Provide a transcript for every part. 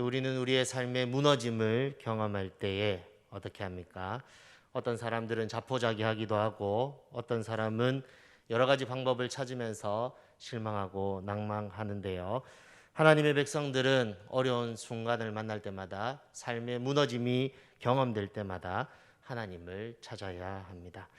우리는 우리의 삶의 무너짐을 경험할 때에 어떻게 합니까? 어떤 사람들은 자포자기하기도 하고 어떤 사람은 여러 가지 방법을 찾으면서 실망하고 낭망하는데요. 하나님의 백성들은 어려운 순간을 만날 때마다 삶의 무너짐이 경험될 때마다 하나님을 찾아야 합니다.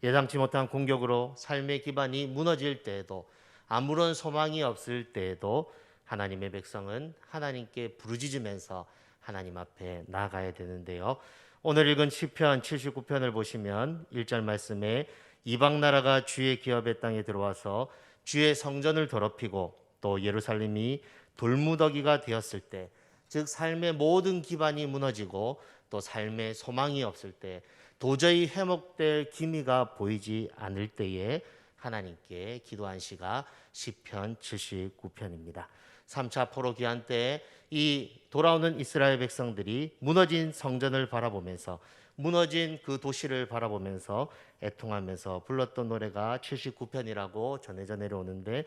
예상치 못한 공격으로 삶의 기반이 무너질 때에도 아무런 소망이 없을 때에도 하나님의 백성은 하나님께 부르짖으면서 하나님 앞에 나아가야 되는데요. 오늘 읽은 시편 79편을 보시면 1절 말씀에 이방 나라가 주의 기업의 땅에 들어와서 주의 성전을 더럽히고 또 예루살렘이 돌무더기가 되었을 때, 즉 삶의 모든 기반이 무너지고 또 삶의 소망이 없을 때, 도저히 회복될 기미가 보이지 않을 때에 하나님께 기도한 시가 시편 79편입니다. 3차 포로 귀환 때 이 돌아오는 이스라엘 백성들이 무너진 성전을 바라보면서 무너진 그 도시를 바라보면서 애통하면서 불렀던 노래가 79편이라고 전해져 내려오는데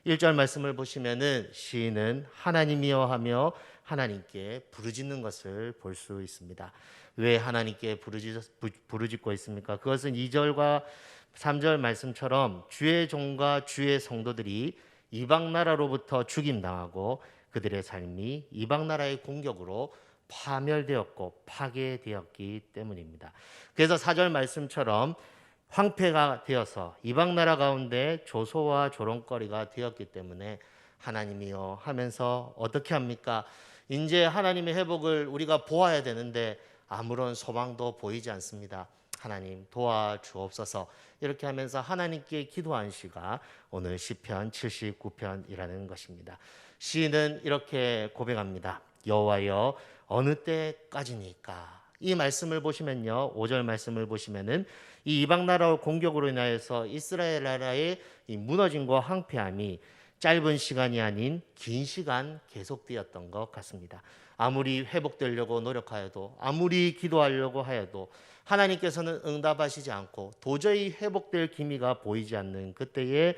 1절 말씀을 보시면은 시인은 하나님이여 하며 하나님께 부르짖는 것을 볼 수 있습니다. 왜 하나님께 부르짖고 있습니까? 그것은 2절과 3절 말씀처럼 주의 종과 주의 성도들이 이방 나라로부터 죽임당하고 그들의 삶이 이방 나라의 공격으로 파멸되었고 파괴되었기 때문입니다. 그래서 4절 말씀처럼 황폐가 되어서 이방 나라 가운데 조소와 조롱거리가 되었기 때문에 하나님이여 하면서 어떻게 합니까? 이제 하나님의 회복을 우리가 보아야 되는데 아무런 소망도 보이지 않습니다. 하나님 도와주옵소서. 이렇게 하면서 하나님께 기도한 시가 오늘 시편 79편이라는 것입니다. 시인은 이렇게 고백합니다. 여호와여 어느 때까지니까. 이 말씀을 보시면요, 5절 말씀을 보시면은 이 이방 나라 공격으로 인하여서 이스라엘 나라의 이 무너짐과 황폐함이 짧은 시간이 아닌 긴 시간 계속되었던 것 같습니다. 아무리 회복되려고 노력하여도 아무리 기도하려고 하여도 하나님께서는 응답하시지 않고 도저히 회복될 기미가 보이지 않는 그때에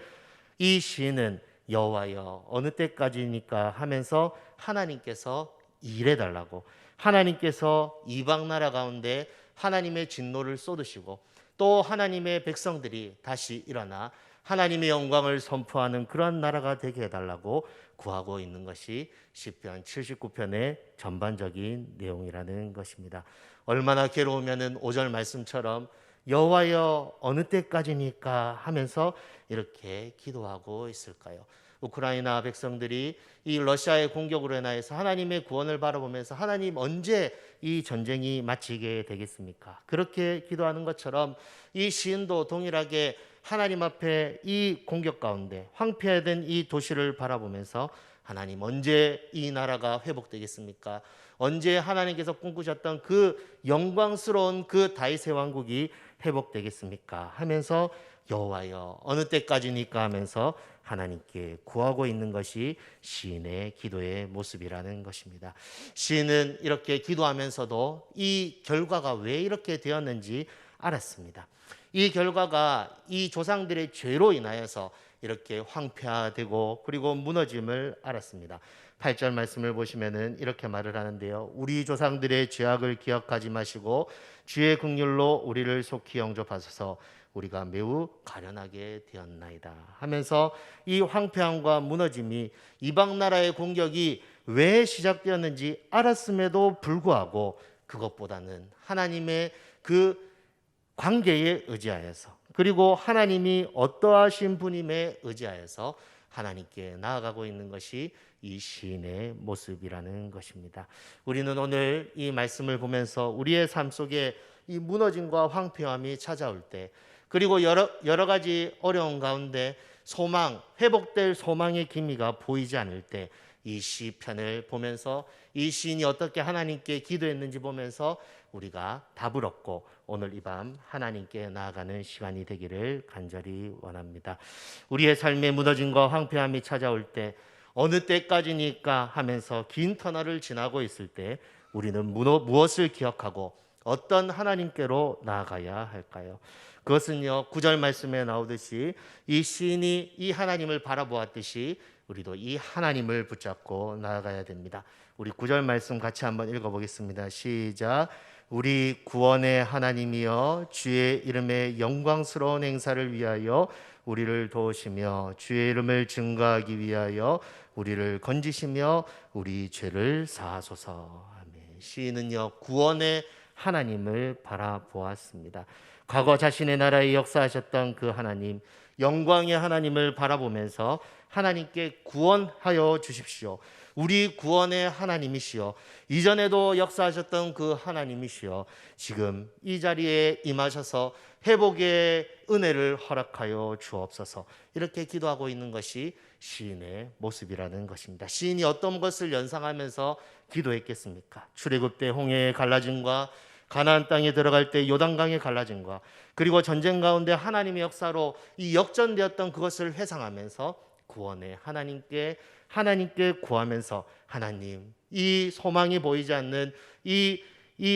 이 시인은 여호와여 어느 때까지니까 하면서 하나님께서 일해달라고, 하나님께서 이방 나라 가운데 하나님의 진노를 쏟으시고 또 하나님의 백성들이 다시 일어나 하나님의 영광을 선포하는 그러한 나라가 되게 해달라고 구하고 있는 것이 시편 79편의 전반적인 내용이라는 것입니다. 얼마나 괴로우면은 5절 말씀처럼 여호와여 어느 때까지니까 하면서 이렇게 기도하고 있을까요? 우크라이나 백성들이 이 러시아의 공격으로 인하여서 하나님의 구원을 바라보면서 하나님 언제 이 전쟁이 마치게 되겠습니까? 그렇게 기도하는 것처럼 이 시인도 동일하게 하나님 앞에 이 공격 가운데 황폐화된 이 도시를 바라보면서 하나님 언제 이 나라가 회복되겠습니까? 언제 하나님께서 꿈꾸셨던 그 영광스러운 그 다윗의 왕국이 회복되겠습니까? 하면서 여호와여 어느 때까지니까 하면서 하나님께 구하고 있는 것이 시인의 기도의 모습이라는 것입니다. 시인은 이렇게 기도하면서도 이 결과가 왜 이렇게 되었는지 알았습니다. 이 결과가 이 조상들의 죄로 인하여서 이렇게 황폐화되고 그리고 무너짐을 알았습니다. 8절 말씀을 보시면은 이렇게 말을 하는데요. 우리 조상들의 죄악을 기억하지 마시고 주의 긍휼로 우리를 속히 영접하소서. 우리가 매우 가련하게 되었나이다 하면서 이 황폐함과 무너짐이 이방 나라의 공격이 왜 시작되었는지 알았음에도 불구하고 그것보다는 하나님의 그 관계에 의지하여서 그리고 하나님이 어떠하신 분임에 의지하여서 하나님께 나아가고 있는 것이 이 시인의 모습이라는 것입니다. 우리는 오늘 이 말씀을 보면서 우리의 삶 속에 이 무너짐과 황폐함이 찾아올 때 그리고 여러 가지 어려운 가운데 소망, 회복될 소망의 기미가 보이지 않을 때 이 시편을 보면서 이 시인이 어떻게 하나님께 기도했는지 보면서 우리가 답을 얻고 오늘 이 밤 하나님께 나아가는 시간이 되기를 간절히 원합니다. 우리의 삶의 무너짐과 황폐함이 찾아올 때 어느 때까지니까 하면서 긴 터널을 지나고 있을 때 우리는 무엇을 기억하고 어떤 하나님께로 나아가야 할까요? 그것은요, 9절 말씀에 나오듯이 이 시인이 이 하나님을 바라보았듯이 우리도 이 하나님을 붙잡고 나아가야 됩니다. 우리 9절 말씀 같이 한번 읽어보겠습니다. 시작. 우리 구원의 하나님이여 주의 이름의 영광스러운 행사를 위하여 우리를 도우시며 주의 이름을 증거하기 위하여 우리를 건지시며 우리 죄를 사하소서. 아멘. 시인은요, 구원의 하나님을 바라보았습니다. 과거 자신의 나라에 역사하셨던 그 하나님, 영광의 하나님을 바라보면서 하나님께 구원하여 주십시오. 우리 구원의 하나님이시여, 이전에도 역사하셨던 그 하나님이시여, 지금 이 자리에 임하셔서 회복의 은혜를 허락하여 주옵소서. 이렇게 기도하고 있는 것이 시인의 모습이라는 것입니다. 시인이 어떤 것을 연상하면서 기도했겠습니까? 출애굽 때 홍해의 갈라짐과 가나안 땅에 들어갈 때 요단강의 갈라짐과 그리고 전쟁 가운데 하나님의 역사로 이 역전되었던 그것을 회상하면서 구원의 하나님께 구하면서 하나님, 이 소망이 보이지 않는 이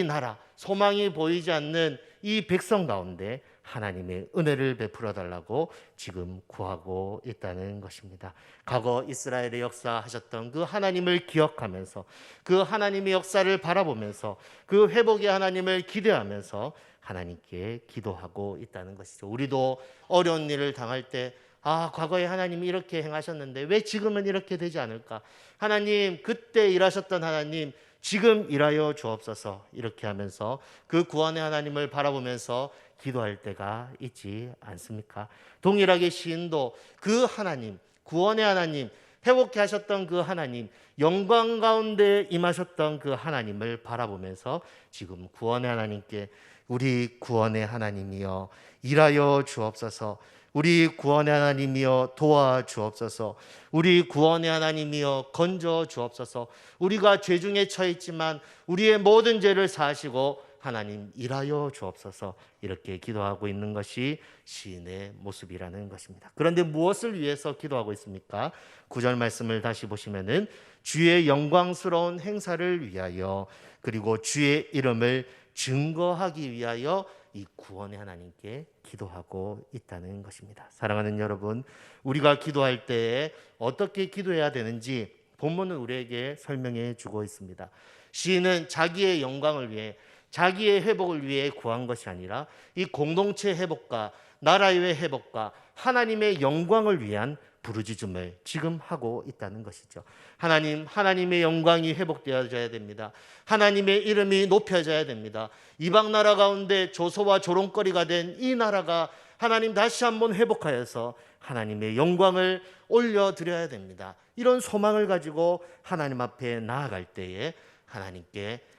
나라, 소망이 보이지 않는 이 백성 가운데 하나님의 은혜를 베풀어 달라고 지금 구하고 있다는 것입니다. 과거 이스라엘의 역사하셨던 그 하나님을 기억하면서 그 하나님의 역사를 바라보면서 그 회복의 하나님을 기대하면서 하나님께 기도하고 있다는 것이죠. 우리도 어려운 일을 당할 때 과거에 하나님이 이렇게 행하셨는데 왜 지금은 이렇게 되지 않을까? 하나님, 그때 일하셨던 하나님, 지금 일하여 주옵소서. 이렇게 하면서 그 구원의 하나님을 바라보면서 기도할 때가 있지 않습니까? 동일하게 시인도 그 하나님, 구원의 하나님, 회복케 하셨던 그 하나님, 영광 가운데 임하셨던 그 하나님을 바라보면서 지금 구원의 하나님께 우리 구원의 하나님이여 일하여 주옵소서. 우리 구원의 하나님이여 도와 주옵소서. 우리 구원의 하나님이여 건져 주옵소서. 우리가 죄 중에 처해 있지만 우리의 모든 죄를 사하시고 하나님 일하여 주옵소서. 이렇게 기도하고 있는 것이 시인의 모습이라는 것입니다. 그런데 무엇을 위해서 기도하고 있습니까? 9절 말씀을 다시 보시면은 주의 영광스러운 행사를 위하여 그리고 주의 이름을 증거하기 위하여 이 구원의 하나님께 기도하고 있다는 것입니다. 사랑하는 여러분, 우리가 기도할 때에 어떻게 기도해야 되는지 본문은 우리에게 설명해 주고 있습니다. 시인은 자기의 영광을 위해, 자기의 회복을 위해 구한 것이 아니라 이 공동체 회복과 나라의 회복과 하나님의 영광을 위한 부르짖음을 지금 하고 있다는 것이죠. 하나님의 영광이 회복되어져야 됩니다. 하나님의 이름이 높여져야 됩니다. 이방 나라 가운데 조소와 조롱거리가 된 이 나라가 하나님 다시 한번 회복하여서 하나님의 영광을 올려드려야 됩니다. 이런 소망을 가지고 하나님 앞에 나아갈 때에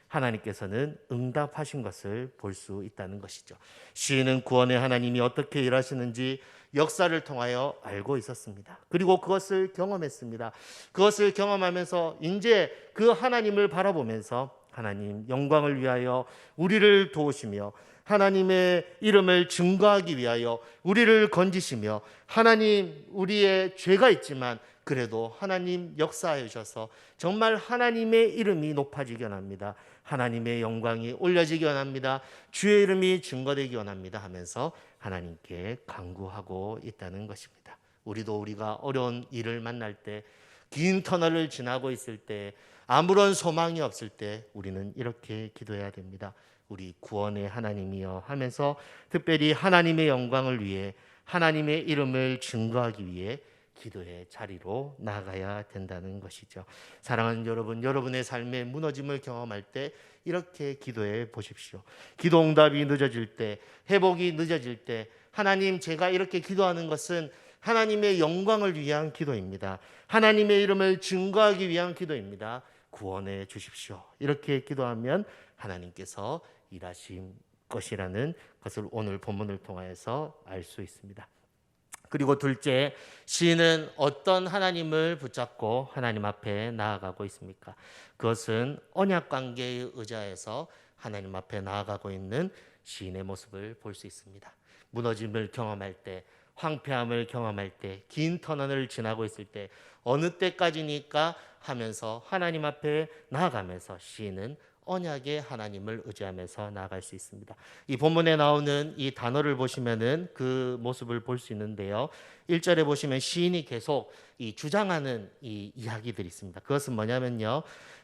하나님께서는 응답하신 것을 볼 수 있다는 것이죠. 시인은 구원의 하나님이 어떻게 일하시는지 역사를 통하여 알고 있었습니다. 그리고 그것을 경험했습니다. 그것을 경험하면서 이제 그 하나님을 바라보면서 하나님 영광을 위하여 우리를 도우시며 하나님의 이름을 증거하기 위하여 우리를 건지시며 하나님, 우리의 죄가 있지만 그래도 하나님 역사하여 주셔서 정말 하나님의 이름이 높아지기 원합니다. 하나님의 영광이 올려지기 원합니다. 주의 이름이 증거되기 원합니다 하면서 하나님께 간구하고 있다는 것입니다. 우리가 어려운 일을 만날 때, 긴 터널을 지나고 있을 때, 아무런 소망이 없을 때 우리는 이렇게 기도해야 됩니다. 우리 구원의 하나님이여 하면서 특별히 하나님의 영광을 위해 하나님의 이름을 증거하기 위해 기도의 자리로 나가야 된다는 것이죠. 사랑하는 여러분, 여러분의 삶의 무너짐을 경험할 때 이렇게 기도해 보십시오. 기도 응답이 늦어질 때, 회복이 늦어질 때, 하나님, 제가 이렇게 기도하는 것은 하나님의 영광을 위한 기도입니다. 하나님의 이름을 증거하기 위한 기도입니다. 구원해 주십시오. 이렇게 기도하면 하나님께서 일하신 것이라는 것을 오늘 본문을 통해서 알 수 있습니다. 그리고 둘째, 시인은 어떤 하나님을 붙잡고 하나님 앞에 나아가고 있습니까? 그것은 언약 관계에 의지해서 하나님 앞에 나아가고 있는 시인의 모습을 볼 수 있습니다. 무너짐을 경험할 때, 황폐함을 경험할 때, 긴 터널을 지나고 있을 때 어느 때까지니까 하면서 하나님 앞에 나아가면서 시인은 언약의 하나님을 의지하면서 나아갈 수 있습니다. 이 본문에 나오는 이 단어를 보시면은 그 모습을 볼 수 있는데요. 1절에 보시면 시인이 계속 이 주장하는 이 이야기들이 있습니다. 그것은 뭐냐면요.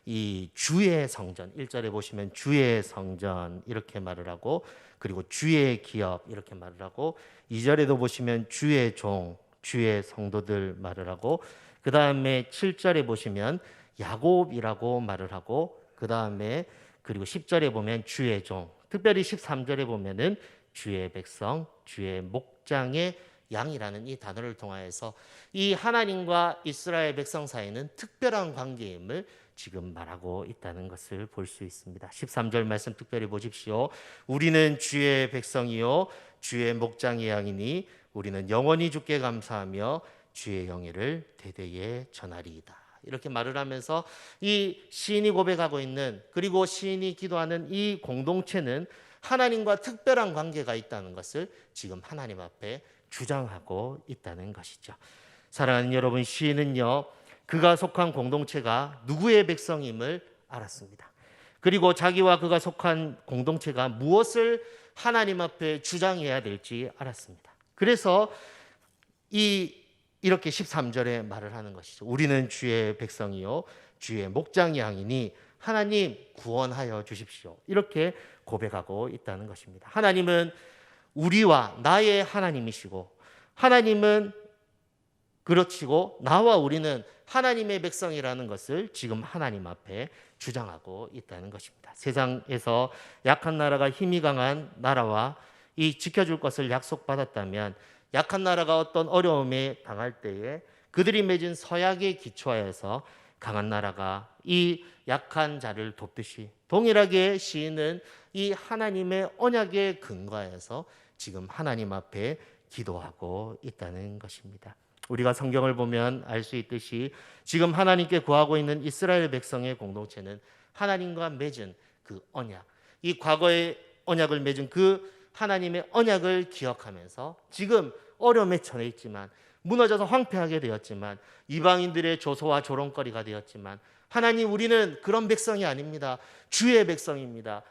이 주의 성전, 1절에 보시면 주의 성전 이렇게 말을 하고, 그리고 주의 기업 이렇게 말을 하고, 2절에도 보시면 주의 종, 주의 성도들 말을 하고, 그 다음에 7절에 보시면 야곱이라고 말을 하고, 그 다음에 그리고 10절에 보면 주의 종, 특별히 13절에 보면은 주의 백성, 주의 목장의 양이라는 이 단어를 통하여서 이 하나님과 이스라엘 백성 사이는 특별한 관계임을 지금 말하고 있다는 것을 볼 수 있습니다. 13절 말씀 특별히 보십시오. 우리는 주의 백성이요 주의 목장의 양이니 우리는 영원히 주께 감사하며 주의 영예를 대대에 전하리이다. 이렇게 말을 하면서 이 시인이 고백하고 있는, 그리고 시인이 기도하는 이 공동체는 하나님과 특별한 관계가 있다는 것을 지금 하나님 앞에 주장하고 있다는 것이죠. 사랑하는 여러분, 시인은요 그가 속한 공동체가 누구의 백성임을 알았습니다. 그리고 자기와 그가 속한 공동체가 무엇을 하나님 앞에 주장해야 될지 알았습니다. 그래서 이렇게 13절에 말을 하는 것이죠. 우리는 주의 백성이요 주의 목장 양이니 하나님 구원하여 주십시오. 이렇게 고백하고 있다는 것입니다. 하나님은 우리와 나의 하나님이시고, 하나님은 그렇지고 나와 우리는 하나님의 백성이라는 것을 지금 하나님 앞에 주장하고 있다는 것입니다. 세상에서 약한 나라가 힘이 강한 나라와 이 지켜줄 것을 약속받았다면, 약한 나라가 어떤 어려움에 당할 때에 그들이 맺은 서약에 기초하여서 강한 나라가 이 약한 자를 돕듯이, 동일하게 시인은 이 하나님의 언약에 근거해서 지금 하나님 앞에 기도하고 있다는 것입니다. 우리가 성경을 보면 알 수 있듯이 지금 하나님께 구하고 있는 이스라엘 백성의 공동체는 하나님과 맺은 그 언약, 이 과거의 언약을 맺은 그 하나님의 언약을 기억하면서 지금 어려움에 처해 있지만, 무너져서 황폐하게 되었지만, 이방인들의 조소와 조롱거리가 되었지만, 하나님 우리는 그런 백성이 아닙니다. 주의 백성입니다.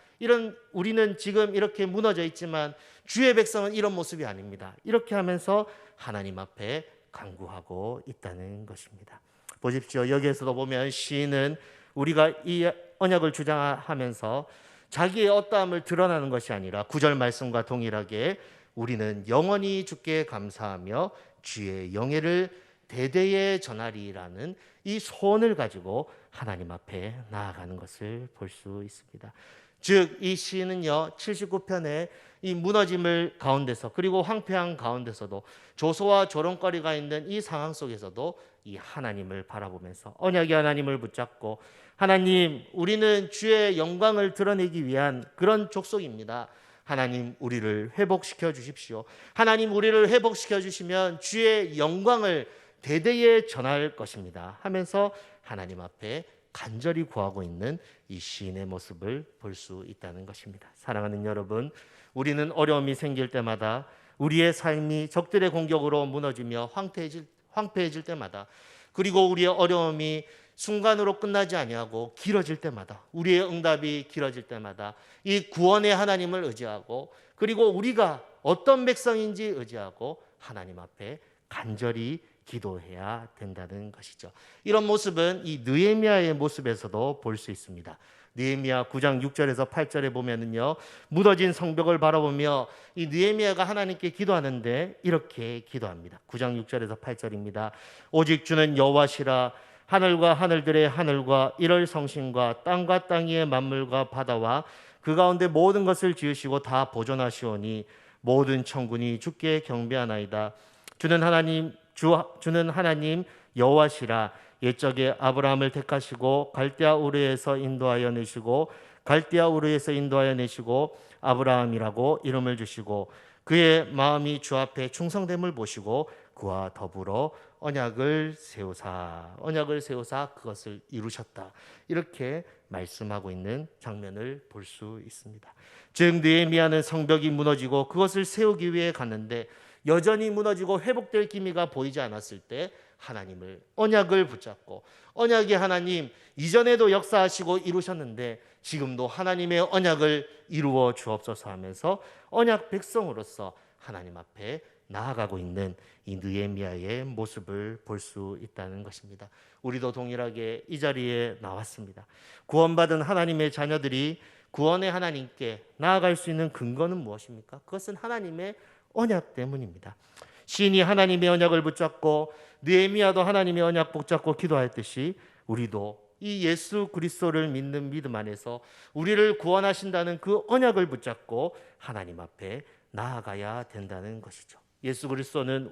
우리는 지금 이렇게 무너져 있지만 주의 백성은 이런 모습이 아닙니다. 이렇게 하면서 하나님 앞에 간구하고 있다는 것입니다. 보십시오. 여기에서도 보면 시인은 우리가 이 언약을 주장하면서 자기의 어떠함을 드러나는 것이 아니라 9절 말씀과 동일하게 우리는 영원히 주께 감사하며 주의 영예를 대대에 전하리라는 이 소원을 가지고 하나님 앞에 나아가는 것을 볼 수 있습니다. 즉 이 시인은요 79편의 이 무너짐을 가운데서, 그리고 황폐한 가운데서도, 조소와 조롱거리가 있는 이 상황 속에서도 이 하나님을 바라보면서 언약의 하나님을 붙잡고, 하나님 우리는 주의 영광을 드러내기 위한 그런 족속입니다. 하나님 우리를 회복시켜 주십시오. 하나님 우리를 회복시켜 주시면 주의 영광을 대대에 전할 것입니다 하면서 하나님 앞에 간절히 구하고 있는 이 시인의 모습을 볼 수 있다는 것입니다. 사랑하는 여러분, 우리는 어려움이 생길 때마다, 우리의 삶이 적들의 공격으로 무너지며 황폐해질 때마다, 그리고 우리의 어려움이 순간으로 끝나지 아니하고 길어질 때마다, 우리의 응답이 길어질 때마다 이 구원의 하나님을 의지하고, 그리고 우리가 어떤 백성인지 의지하고 하나님 앞에 간절히 기도해야 된다는 것이죠. 이런 모습은 이 느헤미야의 모습에서도 볼 수 있습니다. 느헤미야 9장 6절에서 8절에 보면은요, 무너진 성벽을 바라보며 이 느헤미야가 하나님께 기도하는데 이렇게 기도합니다. 9장 6절에서 8절입니다. 오직 주는 여호와시라. 하늘과 하늘들의 하늘과 이럴 성신과 땅과 땅 위의 만물과 바다와 그 가운데 모든 것을 지으시고 다 보존하시오니 모든 천군이 주께 경배하나이다. 주는 하나님 여호와시라. 옛적에 아브라함을 택하시고 갈대아 우르에서 인도하여 내시고 아브라함이라고 이름을 주시고 그의 마음이 주 앞에 충성됨을 보시고 그와 더불어 언약을 세우사 그것을 이루셨다. 이렇게 말씀하고 있는 장면을 볼 수 있습니다. 즉 느헤미야는 성벽이 무너지고 그것을 세우기 위해 갔는데 여전히 무너지고 회복될 기미가 보이지 않았을 때 하나님을 언약을 붙잡고 언약의 하나님 이전에도 역사하시고 이루셨는데 지금도 하나님의 언약을 이루어 주옵소서 하면서 언약 백성으로서 하나님 앞에 나아가고 있는 이 느헤미야의 모습을 볼 수 있다는 것입니다. 우리도 동일하게 이 자리에 나왔습니다. 구원받은 하나님의 자녀들이 구원의 하나님께 나아갈 수 있는 근거는 무엇입니까? 그것은 하나님의 언약 때문입니다. 시인이 하나님의 언약을 붙잡고 느헤미야도 하나님의 언약 붙잡고 기도했듯이 우리도 이 예수 그리스도를 믿는 믿음 안에서 우리를 구원하신다는 그 언약을 붙잡고 하나님 앞에 나아가야 된다는 것이죠. 예수 그리스도는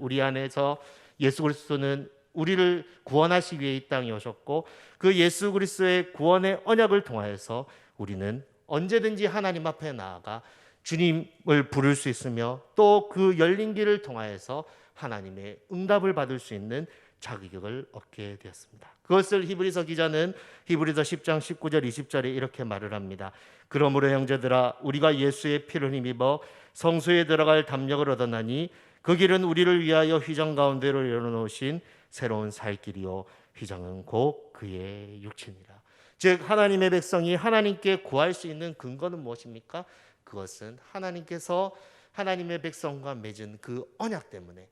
우리를 구원하시기 위해 이 땅에 오셨고 그 예수 그리스도의 구원의 언약을 통하여서 우리는 언제든지 하나님 앞에 나아가 주님을 부를 수 있으며 또 그 열린 길을 통하여서 하나님의 응답을 받을 수 있는 자격을 얻게 되었습니다. 그것을 히브리서 기자는 히브리서 10장 19절 20절에 이렇게 말을 합니다. 그러므로 형제들아 우리가 예수의 피를 힘입어 성소에 들어갈 담력을 얻었나니 그 길은 우리를 위하여 휘장 가운데로 열어놓으신 새로운 살 길이요 휘장은 곧 그의 육체니라. 즉 하나님의 백성이 하나님께 구할 수 있는 근거는 무엇입니까? 그것은 하나님께서 하나님의 백성과 맺은 그 언약 때문에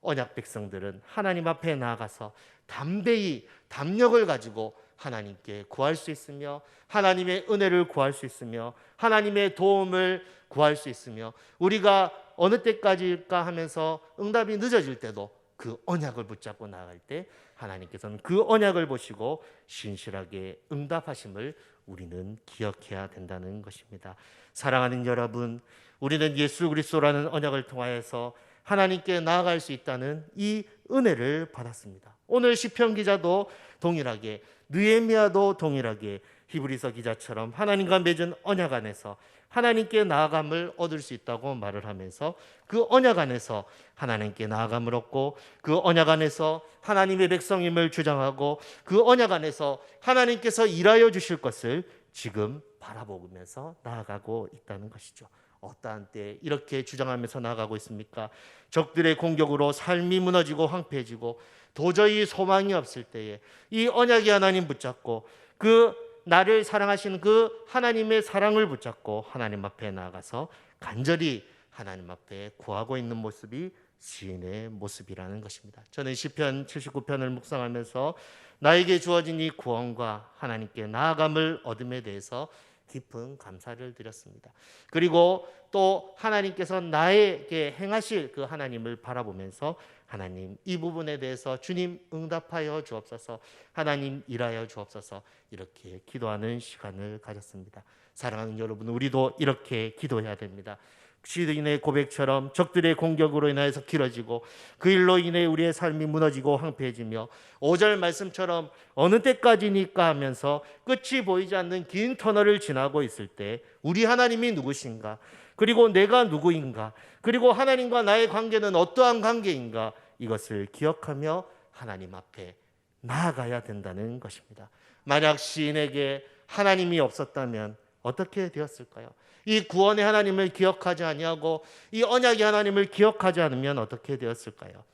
언약 백성들은 하나님 앞에 나아가서 담대히 담력을 가지고 하나님께 구할 수 있으며 하나님의 은혜를 구할 수 있으며 하나님의 도움을 구할 수 있으며 우리가 어느 때까지일까 하면서 응답이 늦어질 때도 그 언약을 붙잡고 나아갈 때 하나님께서는 그 언약을 보시고 신실하게 응답하심을 우리는 기억해야 된다는 것입니다. 사랑하는 여러분, 우리는 예수 그리스도라는 언약을 통하여서 하나님께 나아갈 수 있다는 이 은혜를 받았습니다. 오늘 시편 기자도 동일하게 느헤미야도 동일하게 히브리서 기자처럼 하나님과 맺은 언약 안에서 하나님께 나아감을 얻을 수 있다고 말을 하면서 그 언약 안에서 하나님께 나아감을 얻고 그 언약 안에서 하나님의 백성임을 주장하고 그 언약 안에서 하나님께서 일하여 주실 것을 지금 바라보면서 나아가고 있다는 것이죠. 어떠한 때 이렇게 주장하면서 나아가고 있습니까? 적들의 공격으로 삶이 무너지고 황폐해지고 도저히 소망이 없을 때에 이 언약의 하나님 붙잡고 그 나를 사랑하시는 그 하나님의 사랑을 붙잡고 하나님 앞에 나아가서 간절히 하나님 앞에 구하고 있는 모습이 시인의 모습이라는 것입니다. 저는 시편 79편을 묵상하면서 나에게 주어진 이 구원과 하나님께 나아감을 얻음에 대해서 깊은 감사를 드렸습니다. 그리고 또 하나님께서 나에게 행하실 그 하나님을 바라보면서 하나님 이 부분에 대해서 주님 응답하여 주옵소서, 하나님 일하여 주옵소서 이렇게 기도하는 시간을 가졌습니다. 사랑하는 여러분, 우리도 이렇게 기도해야 됩니다. 시인의 고백처럼 적들의 공격으로 인하여서 길어지고 그 일로 인해 우리의 삶이 무너지고 황폐해지며 5절 말씀처럼 어느 때까지니까 하면서 끝이 보이지 않는 긴 터널을 지나고 있을 때 우리 하나님이 누구신가? 그리고 내가 누구인가? 그리고 하나님과 나의 관계는 어떠한 관계인가? 이것을 기억하며 하나님 앞에 나아가야 된다는 것입니다. 만약 시인에게 하나님이 없었다면 어떻게 되었을까요? 이 구원의 하나님을 기억하지 아니하고 이 언약의 하나님을 기억하지 않으면 어떻게 되었을까요?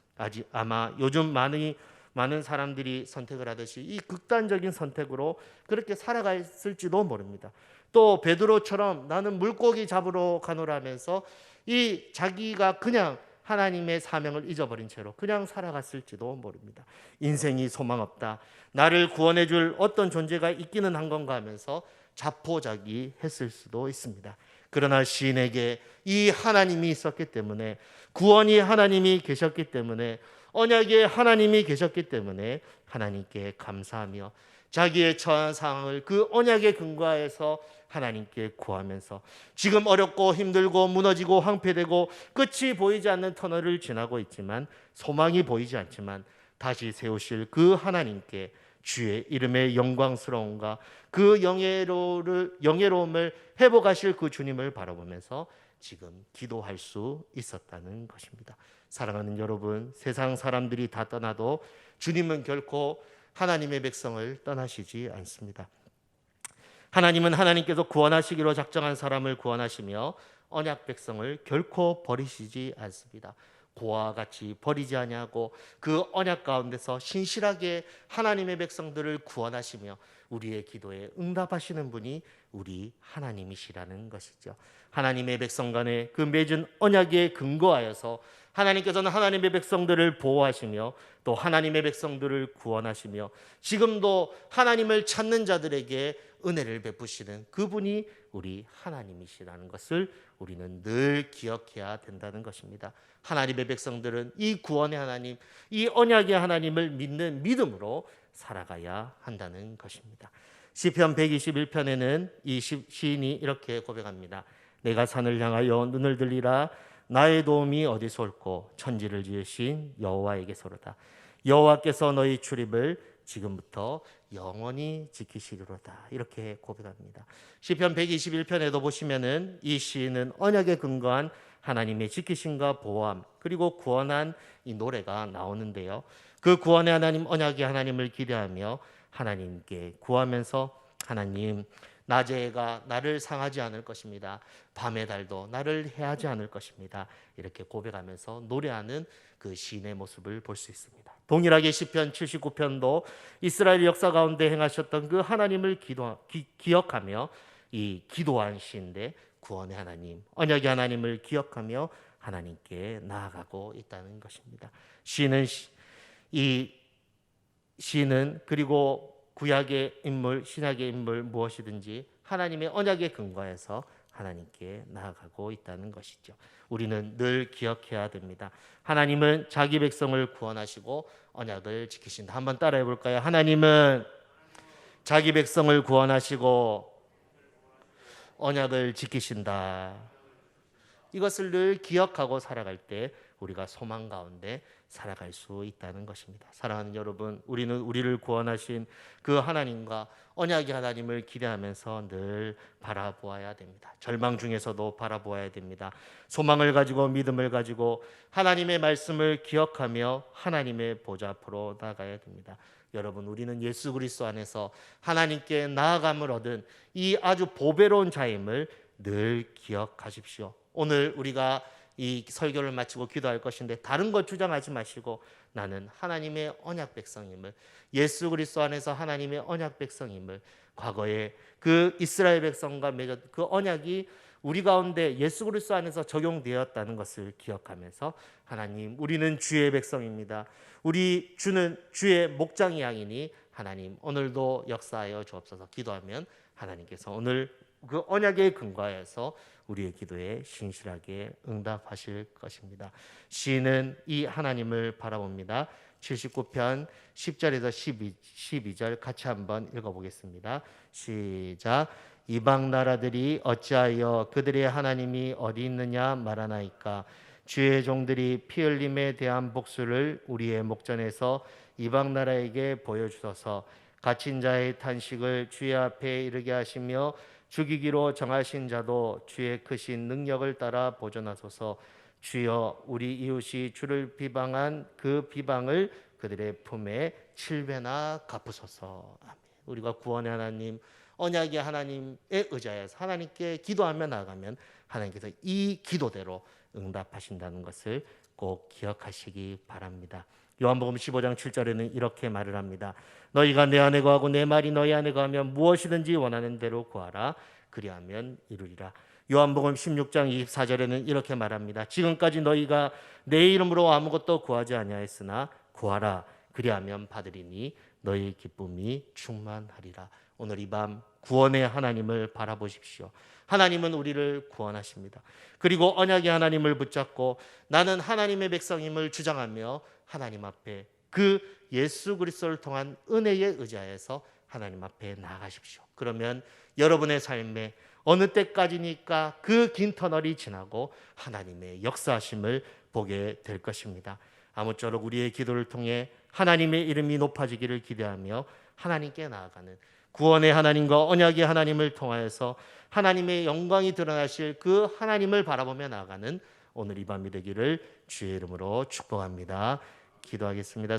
아마 요즘 많은 사람들이 선택을 하듯이 이 극단적인 선택으로 그렇게 살아갔을지도 모릅니다. 또 베드로처럼 나는 물고기 잡으러 가노라 하면서 이 자기가 그냥 하나님의 사명을 잊어버린 채로 그냥 살아갔을지도 모릅니다. 인생이 소망 없다, 나를 구원해 줄 어떤 존재가 있기는 한 건가 하면서 자포자기했을 수도 있습니다. 그러나 시인에게 이 하나님이 있었기 때문에, 구원이 하나님이 계셨기 때문에, 언약의 하나님이 계셨기 때문에 하나님께 감사하며 자기의 처한 상황을 그 언약에 근거해서 하나님께 구하면서 지금 어렵고 힘들고 무너지고 황폐되고 끝이 보이지 않는 터널을 지나고 있지만, 소망이 보이지 않지만 다시 세우실 그 하나님께 주의 이름의 영광스러움과 그 영예로움을 회복하실 그 주님을 바라보면서 지금 기도할 수 있었다는 것입니다. 사랑하는 여러분, 세상 사람들이 다 떠나도 주님은 결코 하나님의 백성을 떠나시지 않습니다. 하나님은 하나님께서 구원하시기로 작정한 사람을 구원하시며 언약 백성을 결코 버리시지 않습니다. 고와 같이 버리지 아니하고 그 언약 가운데서 신실하게 하나님의 백성들을 구원하시며 우리의 기도에 응답하시는 분이 우리 하나님이시라는 것이죠. 하나님의 백성 간의 그 맺은 언약에 근거하여서 하나님께서는 하나님의 백성들을 보호하시며 또 하나님의 백성들을 구원하시며 지금도 하나님을 찾는 자들에게 은혜를 베푸시는 그분이 우리 하나님이시라는 것을 우리는 늘 기억해야 된다는 것입니다. 하나님의 백성들은 이 구원의 하나님, 이 언약의 하나님을 믿는 믿음으로 살아가야 한다는 것입니다. 시편 121편에는 이 시인이 이렇게 고백합니다. 내가 산을 향하여 눈을 들리라. 나의 도움이 어디서 올꼬? 천지를 지으신 여호와에게서로다. 여호와께서 너희 출입을 지금부터 영원히 지키시리로다. 이렇게 고백합니다. 시편 121편에도 보시면은 이 시인은 언약에 근거한 하나님의 지키심과 보호함 그리고 구원한 이 노래가 나오는데요. 그 구원의 하나님, 언약의 하나님을 기대하며 하나님께 구하면서 하나님, 낮의 해가 나를 상하지 않을 것입니다. 밤의 달도 나를 해하지 않을 것입니다. 이렇게 고백하면서 노래하는 그 시인의 모습을 볼 수 있습니다. 동일하게 시편 79편도 이스라엘 역사 가운데 행하셨던 그 하나님을 기억하며 이 기도한 시인데 구원의 하나님, 언약의 하나님을 기억하며 하나님께 나아가고 있다는 것입니다. 시인은 그리고 구약의 인물, 신약의 인물 무엇이든지 하나님의 언약에 근거해서 하나님께 나아가고 있다는 것이죠. 우리는 늘 기억해야 됩니다. 하나님은 자기 백성을 구원하시고 언약을 지키신다. 한번 따라해 볼까요? 하나님은 자기 백성을 구원하시고 언약을 지키신다. 이것을 늘 기억하고 살아갈 때 우리가 소망 가운데 살아갈 수 있다는 것입니다. 사랑하는 여러분, 우리는 우리를 구원하신 그 하나님과 언약의 하나님을 기대하면서 늘 바라보아야 됩니다. 절망 중에서도 바라보아야 됩니다. 소망을 가지고 믿음을 가지고 하나님의 말씀을 기억하며 하나님의 보좌 앞으로 나가야 됩니다. 여러분, 우리는 예수 그리스도 안에서 하나님께 나아감을 얻은 이 아주 보배로운 자임을 늘 기억하십시오. 오늘 우리가 이 설교를 마치고 기도할 것인데 다른 것 주장하지 마시고 나는 하나님의 언약 백성임을, 예수 그리스도 안에서 하나님의 언약 백성임을, 과거에 그 이스라엘 백성과 맺은 그 언약이 우리 가운데 예수 그리스도 안에서 적용되었다는 것을 기억하면서 하나님, 우리는 주의 백성입니다. 우리 주는 주의 목장이 양이니 하나님 오늘도 역사하여 주옵소서. 기도하면 하나님께서 오늘 그 언약에 근거해서 우리의 기도에 신실하게 응답하실 것입니다. 시인은 이 하나님을 바라봅니다. 79편 10절에서 12절 같이 한번 읽어보겠습니다. 시작. 이방 나라들이 어찌하여 그들의 하나님이 어디 있느냐 말하나이까. 주의 종들이 피 흘림에 대한 복수를 우리의 목전에서 이방 나라에게 보여주소서. 갇힌 자의 탄식을 주의 앞에 이르게 하시며 죽이기로 정하신 자도 주의 크신 능력을 따라 보존하소서. 주여, 우리 이웃이 주를 비방한 그 비방을 그들의 품에 7배나 갚으소서. 아멘. 우리가 구원의 하나님, 언약의 하나님에 의지하여서 하나님께 기도하며 나아가면 하나님께서 이 기도대로 응답하신다는 것을 꼭 기억하시기 바랍니다. 요한복음 15장 7절에는 이렇게 말을 합니다. 너희가 내 안에 거하고 내 말이 너희 안에 거하면 무엇이든지 원하는 대로 구하라. 그리하면 이루리라. 요한복음 16장 24절에는 이렇게 말합니다. 지금까지 너희가 내 이름으로 아무것도 구하지 아니하였으나 구하라. 그리하면 받으리니 너희 기쁨이 충만하리라. 오늘 이 밤 구원의 하나님을 바라보십시오. 하나님은 우리를 구원하십니다. 그리고 언약의 하나님을 붙잡고 나는 하나님의 백성임을 주장하며 하나님 앞에 그 예수 그리스도를 통한 은혜에 의지하여서 하나님 앞에 나아가십시오. 그러면 여러분의 삶에 어느 때까지니까 그 긴 터널이 지나고 하나님의 역사하심을 보게 될 것입니다. 아무쪼록 우리의 기도를 통해 하나님의 이름이 높아지기를 기대하며 하나님께 나아가는 구원의 하나님과 언약의 하나님을 통하여서 하나님의 영광이 드러나실 그 하나님을 바라보며 나아가는 오늘 이 밤이 되기를 주의 이름으로 축복합니다. 기도하겠습니다.